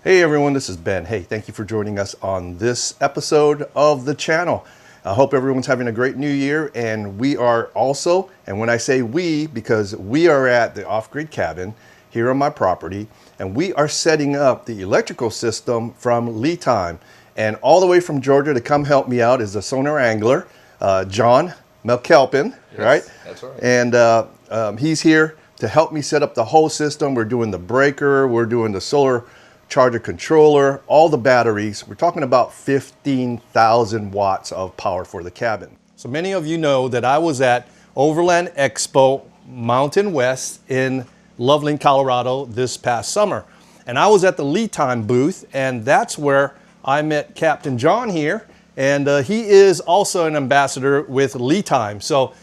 Hey everyone, this is Ben. Hey, thank you for joining us on this episode of the channel. I hope everyone's having a great new year, and we are also, and when I say we, because we are at the off-grid cabin here on my property, and we are setting up the electrical system from LiTime. And all the way from Georgia to come help me out is the Sonar Angler, John McClapin, yes, right? That's right. And he's here to help me set up the whole system. We're doing the breaker, we're doing the solar charger controller, all the batteries. We're talking about 15,000 watts of power for the cabin. So many of you know that I was at Overland Expo Mountain West in Loveland, Colorado this past summer. And I was at the LiTime booth, and that's where I met Captain John here. And he is also an ambassador with LiTime. So,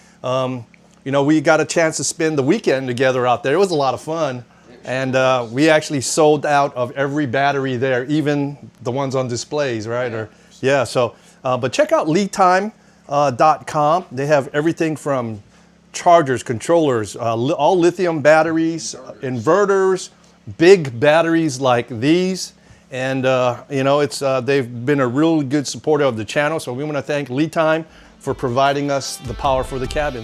you know, we got a chance to spend the weekend together out there. It was a lot of fun. And we actually sold out of every battery there, even the ones on displays, right? Yeah. Yeah. So, but check out LiTime.com. They have everything from chargers, controllers, all lithium batteries, inverters, big batteries like these. And you know, they've been a really good supporter of the channel. So we want to thank LiTime for providing us the power for the cabin.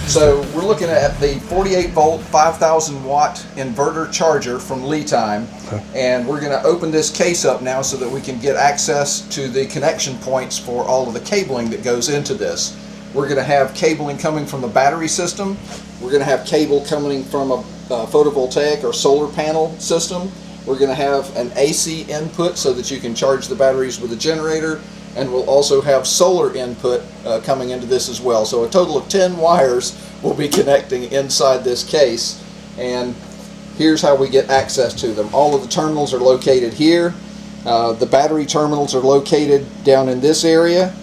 So we're looking at the 48 volt, 5,000 watt inverter charger from LiTime, and we're going to open this case up now so that we can get access to the connection points for all of the cabling that goes into this. We're going to have cabling coming from the battery system. We're going to have cable coming from a photovoltaic or solar panel system. We're going to have an AC input so that you can charge the batteries with a generator. And we'll also have solar input coming into this as well. So a total of 10 wires will be connecting inside this case. And here's how we get access to them. All of the terminals are located here. The battery terminals are located down in this area.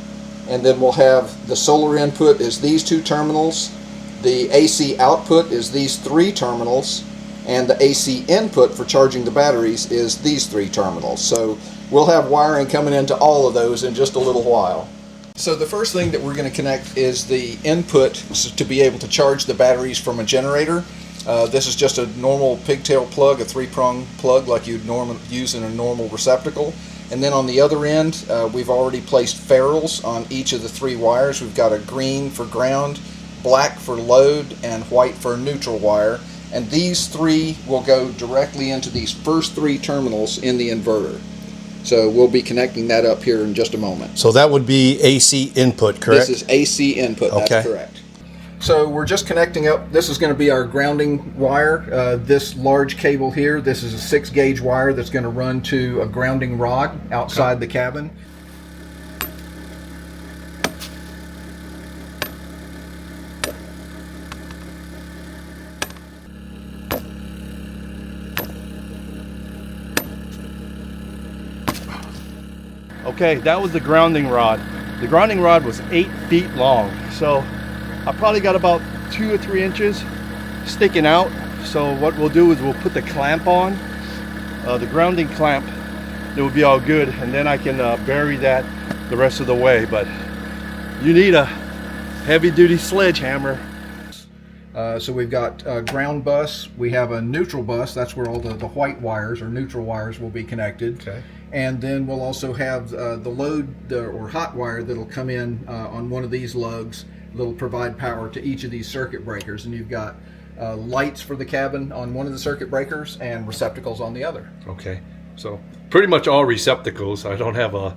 And then we'll have the solar input is these two terminals. The AC output is these three terminals. And the AC input for charging the batteries is these three terminals. So we'll have wiring coming into all of those in just a little while. So the first thing that we're going to connect is the input to be able to charge the batteries from a generator. This is just a normal pigtail plug, a 3-prong plug like you'd normally use in a normal receptacle. And then on the other end, we've already placed ferrules on each of the 3 wires. We've got a green for ground, black for load, and white for neutral wire. And these 3 will go directly into these first 3 terminals in the inverter. So we'll be connecting that up here in just a moment. So that would be AC input, correct? This is AC input, okay. That's correct. So we're just connecting up, this is going to be our grounding wire. This large cable here, this is a 6-gauge wire that's going to run to a grounding rod outside the cabin. Okay, that was the grounding rod. The grounding rod was 8 feet long. So I probably got about 2 or 3 inches sticking out. So what we'll do is we'll put the clamp on, the grounding clamp. It will be all good, and then I can bury that the rest of the way. But you need a heavy-duty sledgehammer. So we've got a ground bus, we have a neutral bus, that's where all the white wires or neutral wires will be connected. Okay. And then we'll also have the load or hot wire that'll come in on one of these lugs that'll provide power to each of these circuit breakers. And you've got lights for the cabin on one of the circuit breakers and receptacles on the other. Okay, so pretty much all receptacles. I don't have a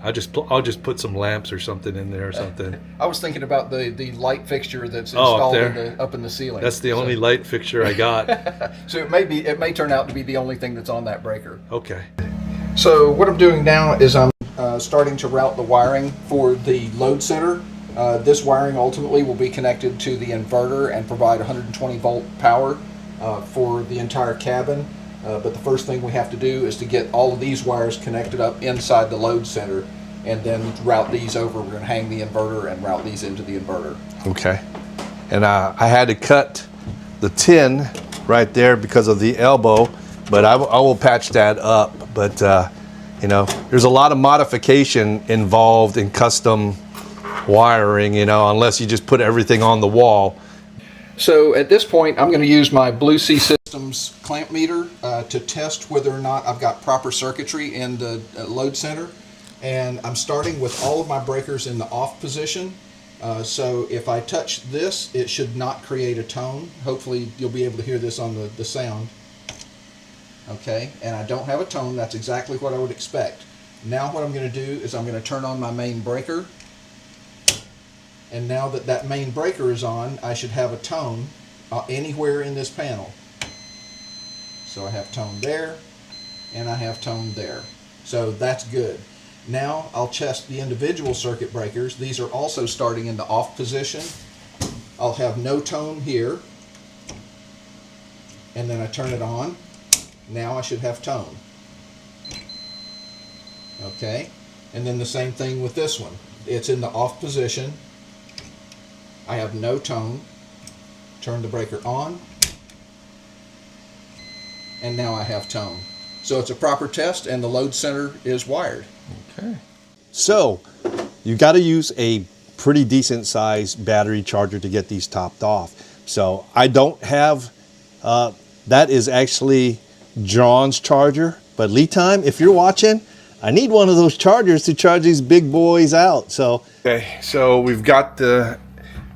I'll just put some lamps or something in there or something. I was thinking about the light fixture that's Oh, installed up up in the ceiling. That's the only light fixture I got. So it may turn out to be the only thing that's on that breaker. Okay. So what I'm doing now is I'm starting to route the wiring for the load center. This wiring ultimately will be connected to the inverter and provide 120 volt power for the entire cabin. But the first thing we have to do is to get all of these wires connected up inside the load center, and then route these over. We're going to hang the inverter and route these into the inverter. Okay. And I had to cut the tin right there because of the elbow, but I will patch that up. But you know, there's a lot of modification involved in custom wiring, you know, unless you just put everything on the wall. So at this point, I'm going to use my BLUETTI Systems clamp meter to test whether or not I've got proper circuitry in the load center. And I'm starting with all of my breakers in the off position. So if I touch this, it should not create a tone. Hopefully you'll be able to hear this on the sound. Okay, and I don't have a tone. That's exactly what I would expect. Now what I'm going to do is I'm going to turn on my main breaker. And now that that main breaker is on, I should have a tone anywhere in this panel. So I have tone there, and I have tone there. So that's good. Now I'll test the individual circuit breakers. These are also starting in the off position. I'll have no tone here, and then I turn it on. Now I should have tone. Okay, and then the same thing with this one. It's in the off position. I have no tone. Turn the breaker on, and now I have tone. So it's a proper test, and the load center is wired. Okay. So you got to use a pretty decent sized battery charger to get these topped off. So I don't have, that is actually John's charger, but LiTime, if you're watching, I need one of those chargers to charge these big boys out. So okay, so we've got the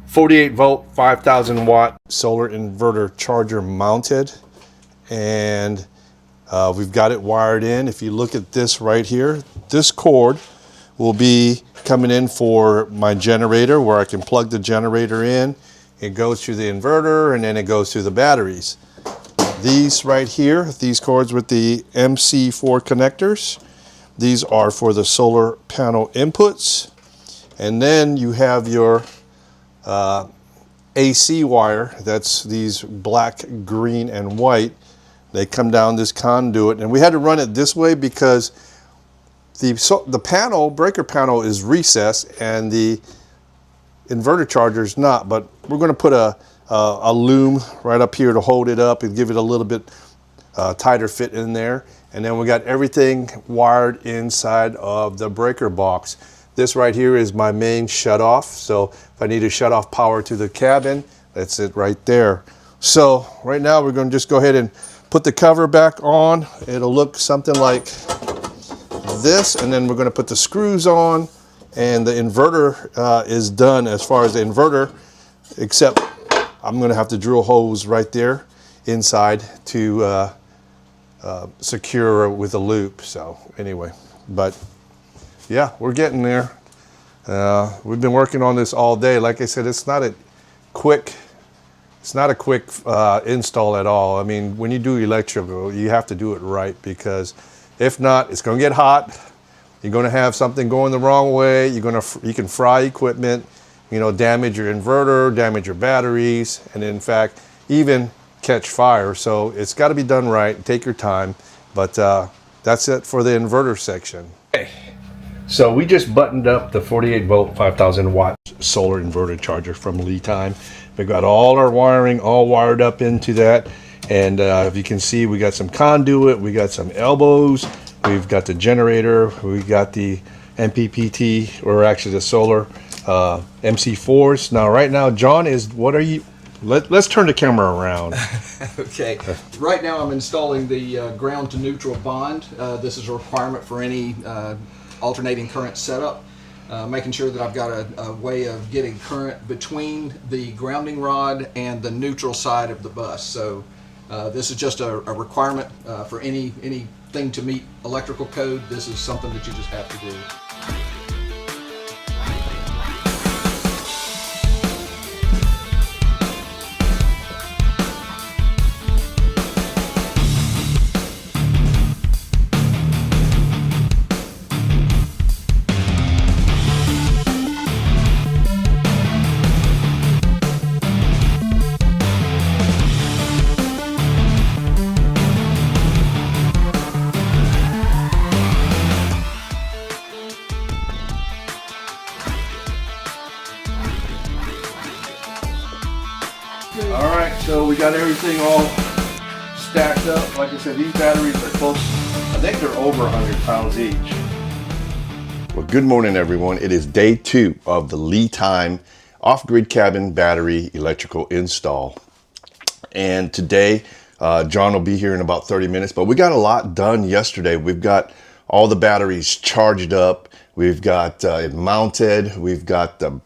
48 volt 5000 watt solar inverter charger mounted, and we've got it wired in. If you look at this right here, this cord will be coming in for my generator, where I can plug the generator in. It goes to the inverter, and then it goes to the batteries. These right here, these cords with the MC4 connectors, these are for the solar panel inputs. And then you have your AC wire. That's these black, green, and white. They come down this conduit, and we had to run it this way because the panel, breaker panel, is recessed and the inverter charger is not. But we're going to put a loom right up here to hold it up and give it a little bit tighter fit in there. And then we got everything wired inside of the breaker box. This right here is my main shutoff. So if I need to shut off power to the cabin, that's it right there. So right now we're going to just go ahead and put the cover back on. It'll look something like this, and then we're going to put the screws on, and the inverter is done as far as the inverter, except I'm going to have to drill holes right there inside to secure with a loop. So anyway, but yeah, we're getting there. We've been working on this all day. Like I said, it's not a quick install at all. I mean, when you do electrical, you have to do it right, because if not, it's going to get hot. You're going to have something going the wrong way. You can fry equipment, you know, damage your inverter, damage your batteries, and in fact, even catch fire. So it's got to be done right. Take your time. But that's it for the inverter section. Okay. So we just buttoned up the 48 volt 5000 watt solar inverter charger from LiTime. We got all our wiring all wired up into that, and if you can see, we got some conduit, we got some elbows, we've got the generator, we got the MPPT, or actually the solar MC4s. Now right now, John is, what are you, let's turn the camera around. Okay, right now I'm installing the ground to neutral bond. This is a requirement for any alternating current setup. Making sure that I've got a way of getting current between the grounding rod and the neutral side of the bus. So this is just a requirement for anything to meet electrical code. This is something that you just have to do. All right, so we got everything all stacked up. Like I said, these batteries are close. I think they're over 100 pounds each. Well, good morning, everyone. It is day 2 of the LiTime off-grid cabin battery electrical install. And today, John will be here in about 30 minutes, but we got a lot done yesterday. We've got all the batteries charged up. We've got it mounted. We've got the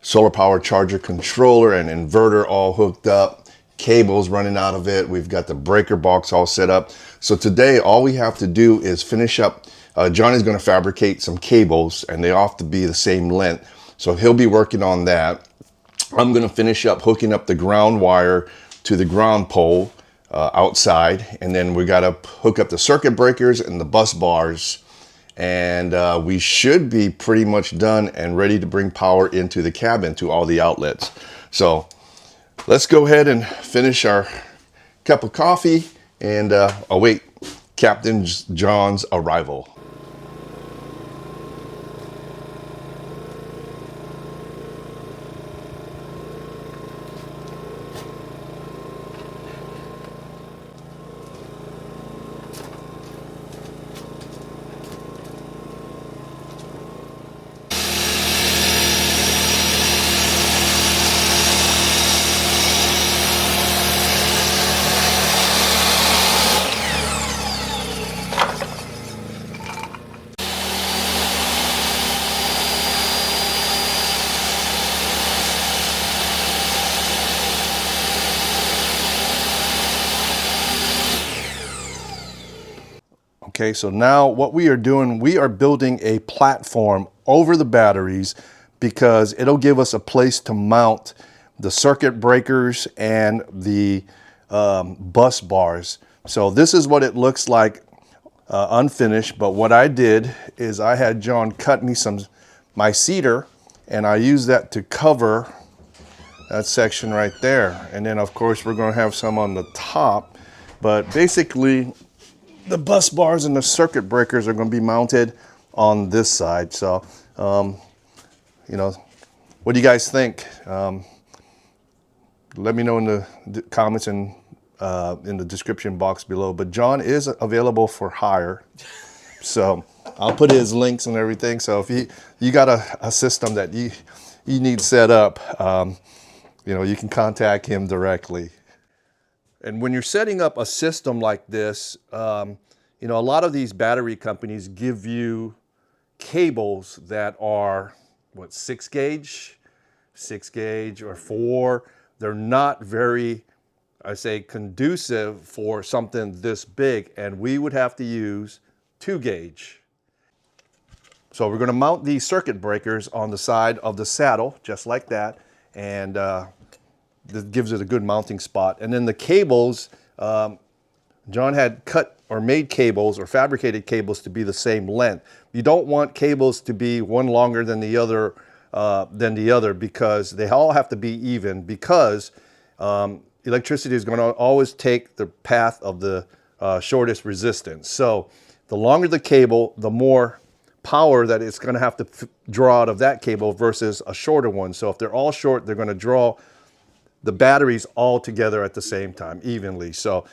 solar power charger controller and inverter all hooked up, cables running out of it. We've got the breaker box all set up. So today, all we have to do is finish up. John is going to fabricate some cables, and they have to be the same length. So he'll be working on that. I'm going to finish up hooking up the ground wire to the ground pole outside, and then we got to hook up the circuit breakers and the bus bars. And we should be pretty much done and ready to bring power into the cabin to all the outlets. So let's go ahead and finish our cup of coffee and await Captain John's arrival. Okay, so now what we are doing, we are building a platform over the batteries because it'll give us a place to mount the circuit breakers and the bus bars. So this is what it looks like unfinished, but what I did is I had John cut me my cedar, and I used that to cover that section right there. And then of course we're gonna have some on the top, but basically the bus bars and the circuit breakers are going to be mounted on this side. So, you know, what do you guys think? Let me know in the comments and in the description box below. But John is available for hire, so I'll put his links and everything. So if you got a system that you need set up, you know, you can contact him directly. And when you're setting up a system like this, you know, a lot of these battery companies give you cables that are, what, 6 gauge or 4. They're not very, I say, conducive for something this big, and we would have to use 2 gauge. So we're going to mount these circuit breakers on the side of the saddle, just like that, and that gives it a good mounting spot. And then the cables, John had cut or made cables or fabricated cables to be the same length. You don't want cables to be one longer than the other because they all have to be even, because electricity is going to always take the path of the shortest resistance. So the longer the cable, the more power that it's going to have to draw out of that cable versus a shorter one. So if they're all short, they're going to draw the batteries all together at the same time, evenly. So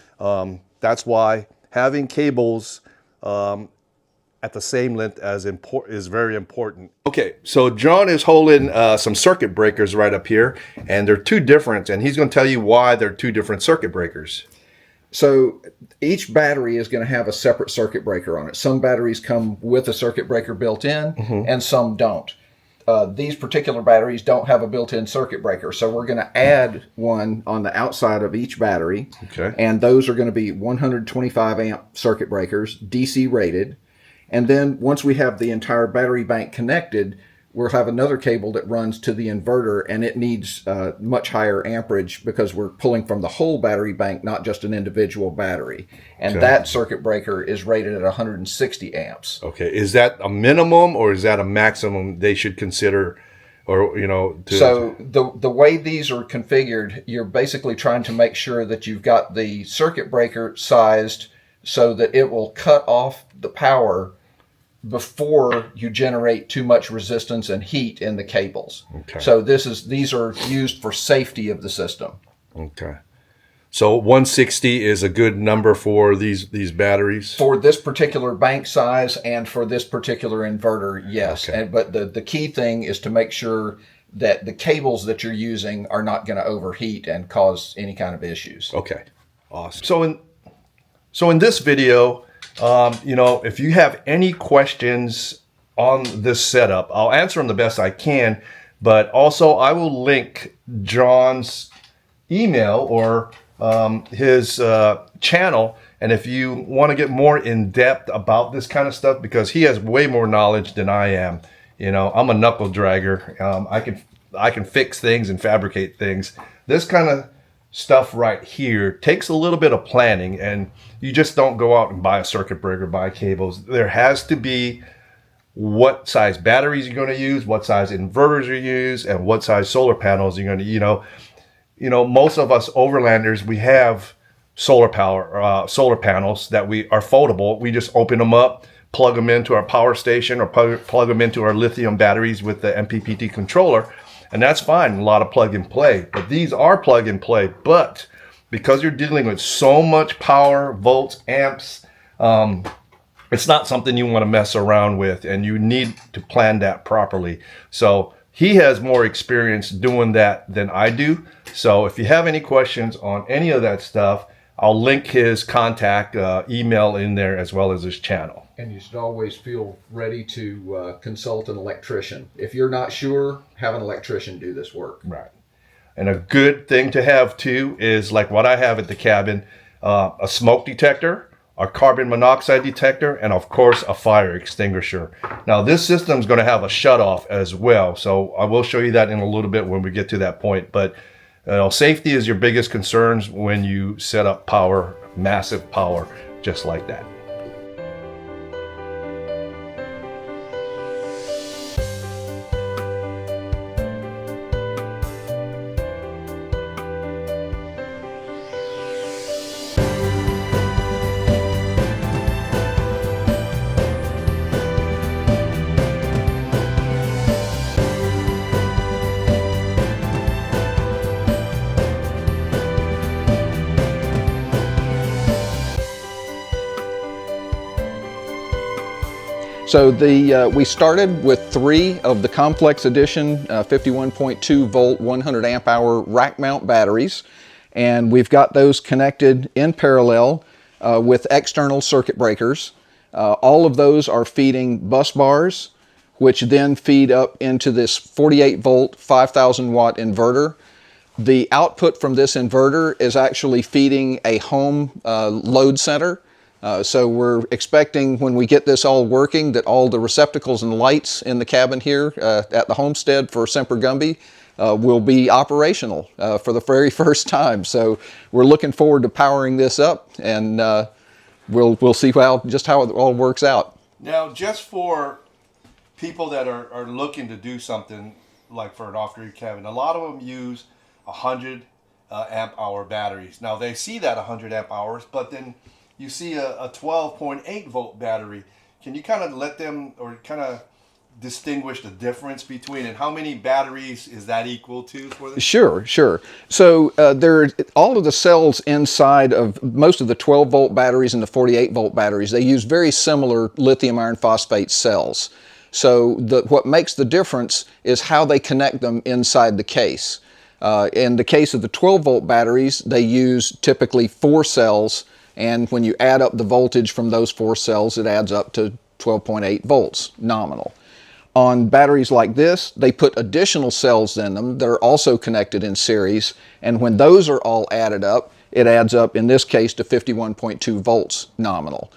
that's why having cables at the same length is very important. Okay, so John is holding some circuit breakers right up here, and they're 2 different, and he's going to tell you why they're 2 different circuit breakers. So each battery is going to have a separate circuit breaker on it. Some batteries come with a circuit breaker built in, and some don't. These particular batteries don't have a built-in circuit breaker, so we're going to add one on the outside of each battery. Okay. And those are going to be 125 amp circuit breakers, DC rated. And then once we have the entire battery bank connected, we'll have another cable that runs to the inverter, and it needs much higher amperage because we're pulling from the whole battery bank, not just an individual battery. And that circuit breaker is rated at 160 amps. Okay, is that a minimum or is that a maximum they should consider? Or, you know, so the way these are configured, you're basically trying to make sure that you've got the circuit breaker sized so that it will cut off the power before you generate too much resistance and heat in the cables. Okay. So these are used for safety of the system. Okay. So 160 is a good number for these batteries? For this particular bank size and for this particular inverter, yes. Okay. But the key thing is to make sure that the cables that you're using are not going to overheat and cause any kind of issues. Okay, awesome. So in this video, you know, if you have any questions on this setup, I'll answer them the best I can, but also I will link John's email or his channel, and if you want to get more in depth about this kind of stuff, because he has way more knowledge than I am. You know, I'm a knuckle dragger. I can fix things and fabricate things. This kind of stuff right here takes a little bit of planning, and you just don't go out and buy a circuit breaker, buy cables. There has to be what size batteries you're going to use, what size inverters you use, and what size solar panels you're going to, you know, most of us overlanders, we have solar panels that are foldable. We just open them up, plug them into our power station, or plug them into our lithium batteries with the MPPT controller, and that's fine. A lot of plug and play, but these are plug and play. But because you're dealing with so much power, volts, amps, it's not something you want to mess around with, and you need to plan that properly. So he has more experience doing that than I do. So if you have any questions on any of that stuff, I'll link his contact email in there, as well as his channel. And you should always feel ready to consult an electrician. If you're not sure, have an electrician do this work. Right. And a good thing to have too is like what I have at the cabin, a smoke detector, a carbon monoxide detector, and of course a fire extinguisher. Now this system is going to have a shutoff as well, so I will show you that in a little bit when we get to that point. But you know, safety is your biggest concerns when you set up power, massive power, just like that. So we started with 3 of the ComFlex Edition 51.2 volt 100 amp hour rack mount batteries, and we've got those connected in parallel with external circuit breakers. All of those are feeding bus bars, which then feed up into this 48 volt 5,000 watt inverter. The output from this inverter is actually feeding a home load center. So we're expecting, when we get this all working, that all the receptacles and lights in the cabin here at the homestead for Semper Gumbie will be operational for the very first time. So we're looking forward to powering this up, and we'll see just how it all works out. Now, just for people that are looking to do something like for an off-grid cabin, a lot of them use 100 amp hour batteries. Now they see that 100 amp hours, but then you see a 12.8 volt battery. Can you kind of let them, or kind of distinguish the difference between, and how many batteries is that equal to for this? Sure. So all of the cells inside of most of the 12 volt batteries and the 48 volt batteries, they use very similar lithium iron phosphate cells. So what makes the difference is how they connect them inside the case. In the case of the 12 volt batteries, they use typically 4 cells, and when you add up the voltage from those 4 cells, it adds up to 12.8 volts nominal. On batteries like this, they put additional cells in them that are also connected in series, and when those are all added up, it adds up, in this case, to 51.2 volts nominal.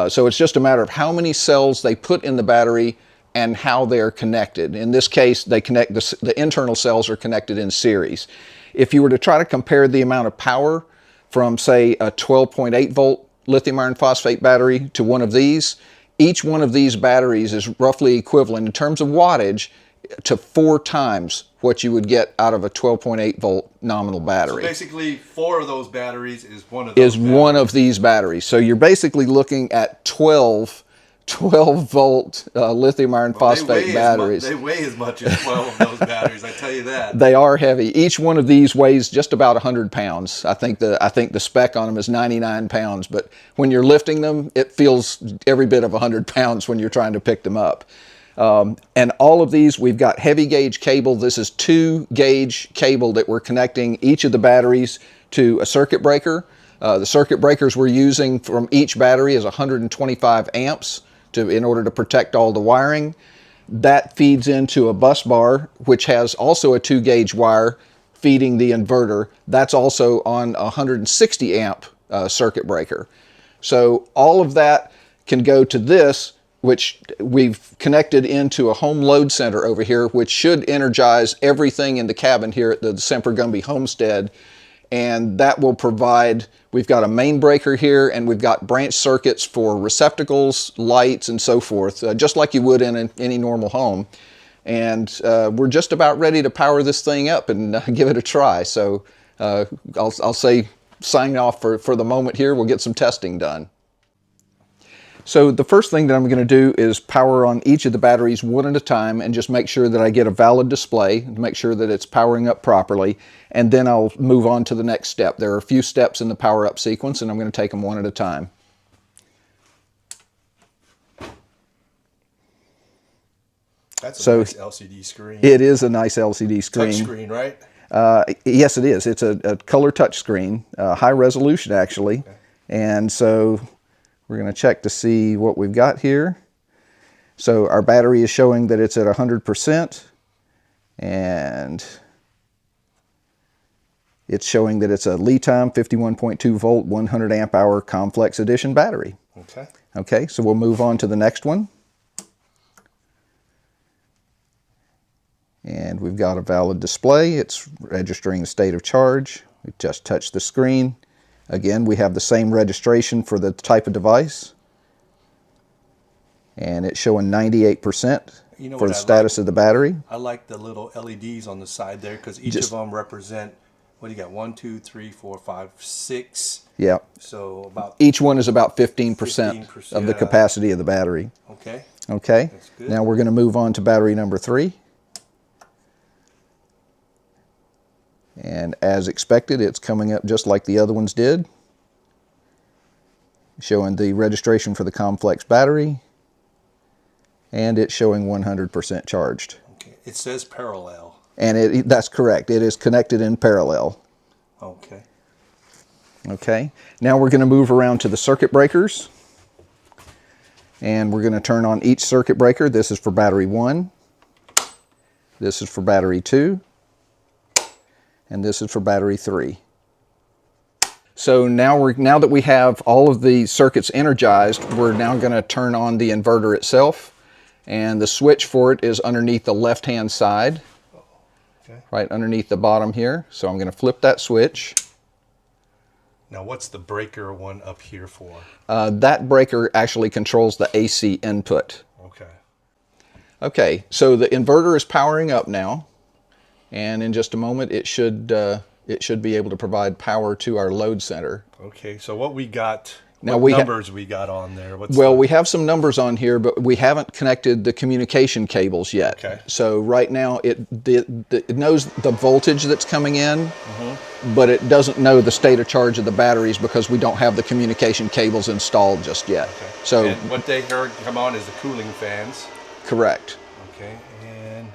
So it's just a matter of how many cells they put in the battery and how they're connected. In this case, they connect the internal cells are connected in series. If you were to try to compare the amount of power from, say, a 12.8 volt lithium iron phosphate battery to one of these, each one of these batteries is roughly equivalent in terms of wattage to 4 times what you would get out of a 12.8 volt nominal battery. So basically 4 of those batteries is one of these batteries. So you're basically looking at 12 12-volt lithium iron phosphate batteries. They weigh as much as 12 of those batteries, I tell you that. They are heavy. Each one of these weighs just about 100 pounds. I think the spec on them is 99 pounds, but when you're lifting them, it feels every bit of 100 pounds when you're trying to pick them up. And all of these, we've got heavy gauge cable. This is 2-gauge cable that we're connecting each of the batteries to a circuit breaker. The circuit breakers we're using from each battery is 125 amps in order to protect all the wiring. That feeds into a bus bar, which has also a 2-gauge wire feeding the inverter. That's also on a 160 amp circuit breaker. So all of that can go to this, which we've connected into a home load center over here, which should energize everything in the cabin here at the Semper Gumbie homestead. And that will provide, we've got a main breaker here, and we've got branch circuits for receptacles, lights, and so forth, just like you would in any normal home. And we're just about ready to power this thing up and give it a try. So I'll say sign off for the moment here. We'll get some testing done. So the first thing that I'm going to do is power on each of the batteries one at a time and just make sure that I get a valid display, make sure that it's powering up properly, and then I'll move on to the next step. There are a few steps in the power up sequence, and I'm going to take them one at a time. That's a nice LCD screen. It is a nice LCD screen. Touch screen, right? Yes, it is. It's a color touch screen, high resolution actually. Okay. And so we're going to check to see what we've got here. So our battery is showing that it's at 100%, and it's showing that it's a LiTime 51.2 volt 100 amp hour ComFlex Edition battery. Okay. Okay, so we'll move on to the next one. And we've got a valid display. It's registering the state of charge. We just touched the screen. Again, we have the same registration for the type of device. And it's showing 98% for the status of the battery. I like the little LEDs on the side there because each of them represent, what do you got, 1, 2, 3, 4, 5, 6. Yeah. So about each one is about 15% of the capacity of the battery. Okay. Okay. That's good. Now we're going to move on to battery number 3. And as expected, it's coming up just like the other ones did, showing the registration for the ComFlex battery, and it's showing 100% charged. Okay. It says parallel. And that's correct. It is connected in parallel. Okay. Okay. Now we're going to move around to the circuit breakers, and we're going to turn on each circuit breaker. This is for battery 1. This is for battery 2. And this is for battery 3. So now that we have all of the circuits energized, we're now going to turn on the inverter itself, and the switch for it is underneath the left-hand side, right underneath the bottom here. So I'm going to flip that switch. Now what's the breaker one up here for? That breaker actually controls the AC input. Okay. Okay, so the inverter is powering up now. And in just a moment, it should be able to provide power to our load center. Okay, so what we got, now what numbers we got on there? We have some numbers on here, but we haven't connected the communication cables yet. Okay. So right now, it knows the voltage that's coming in, but it doesn't know the state of charge of the batteries because we don't have the communication cables installed just yet. Okay. So and what they heard come on is the cooling fans. Correct. Okay, and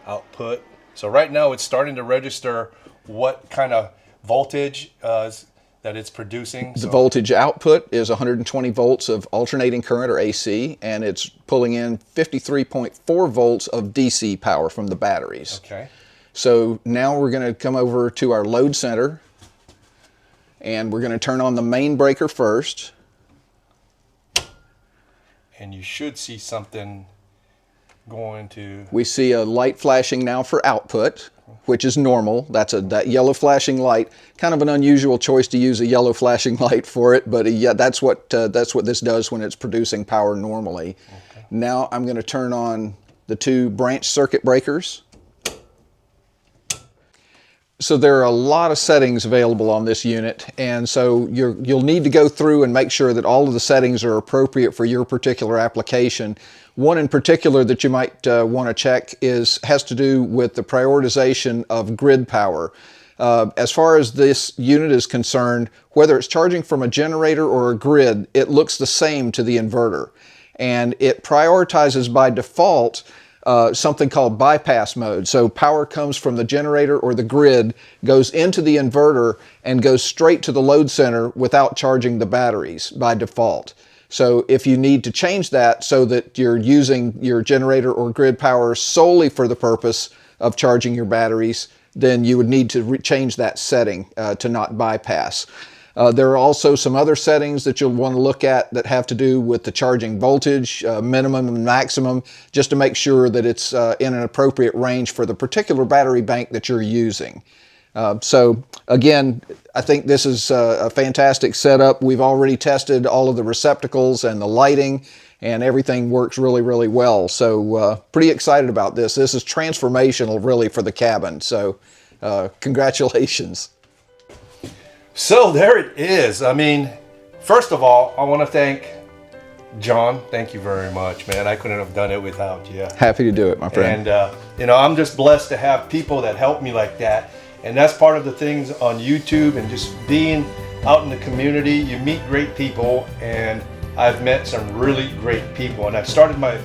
output. So right now it's starting to register what kind of voltage that it's producing. The voltage output is 120 volts of alternating current, or AC, and it's pulling in 53.4 volts of DC power from the batteries. Okay. So now we're going to come over to our load center, and we're going to turn on the main breaker first. And you should see something going to... We see a light flashing now for output, which is normal. That's that yellow flashing light. Kind of an unusual choice to use a yellow flashing light for it, but yeah, that's what this does when it's producing power normally. Okay. Now I'm going to turn on the 2 branch circuit breakers. So there are a lot of settings available on this unit, and so you'll need to go through and make sure that all of the settings are appropriate for your particular application. One in particular that you might want to check has to do with the prioritization of grid power. As far as this unit is concerned, whether it's charging from a generator or a grid, it looks the same to the inverter. And it prioritizes by default something called bypass mode. So power comes from the generator or the grid, goes into the inverter, and goes straight to the load center without charging the batteries by default. So if you need to change that so that you're using your generator or grid power solely for the purpose of charging your batteries, then you would need to change that setting to not bypass. There are also some other settings that you'll want to look at that have to do with the charging voltage, minimum and maximum, just to make sure that it's in an appropriate range for the particular battery bank that you're using. So again, I think this is a fantastic setup. We've already tested all of the receptacles and the lighting, and everything works really, really well. So pretty excited about this. This is transformational really for the cabin. So congratulations. So there it is. I mean, first of all, I want to thank John. Thank you very much, man. I couldn't have done it without you. Happy to do it, my friend. And, you know, I'm just blessed to have people that help me like that. And that's part of the things on YouTube and just being out in the community. You meet great people, and I've met some really great people. And I've started my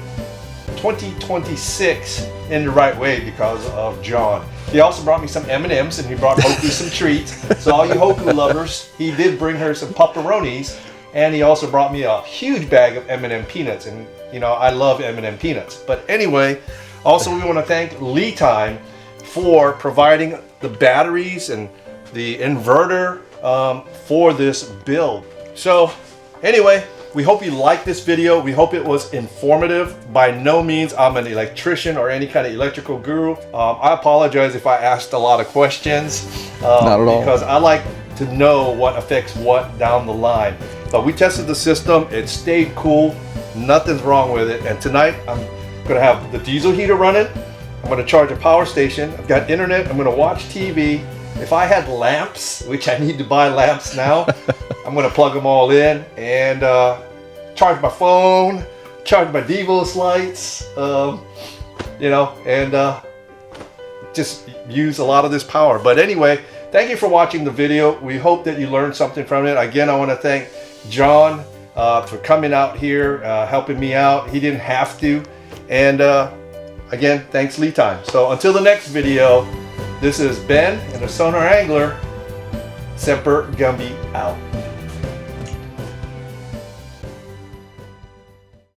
2026 in the right way because of John. He also brought me some M&Ms, and he brought Hoku some treats. So all you Hoku lovers, he did bring her some pepperonis, and he also brought me a huge bag of M&M peanuts. And you know, I love M&M peanuts. But anyway, also we want to thank LiTime for providing the batteries and the inverter for this build. So anyway, we hope you liked this video. We hope it was informative. By no means I'm an electrician or any kind of electrical guru. I apologize if I asked a lot of questions. Not at all. Because I like to know what affects what down the line. But we tested the system. It stayed cool. Nothing's wrong with it. And tonight I'm gonna have the diesel heater running. I'm gonna charge a power station. I've got internet. I'm gonna watch TV. If I had lamps, which I need to buy lamps now, I'm gonna plug them all in and charge my phone, charge my DEVOS lights, you know, and just use a lot of this power. But anyway, thank you for watching the video. We hope that you learned something from it. Again, I want to thank John for coming out here, helping me out. He didn't have to. And again, thanks LiTime. So until the next video, this is Ben and the Sonar Angler. Semper Gumbie out.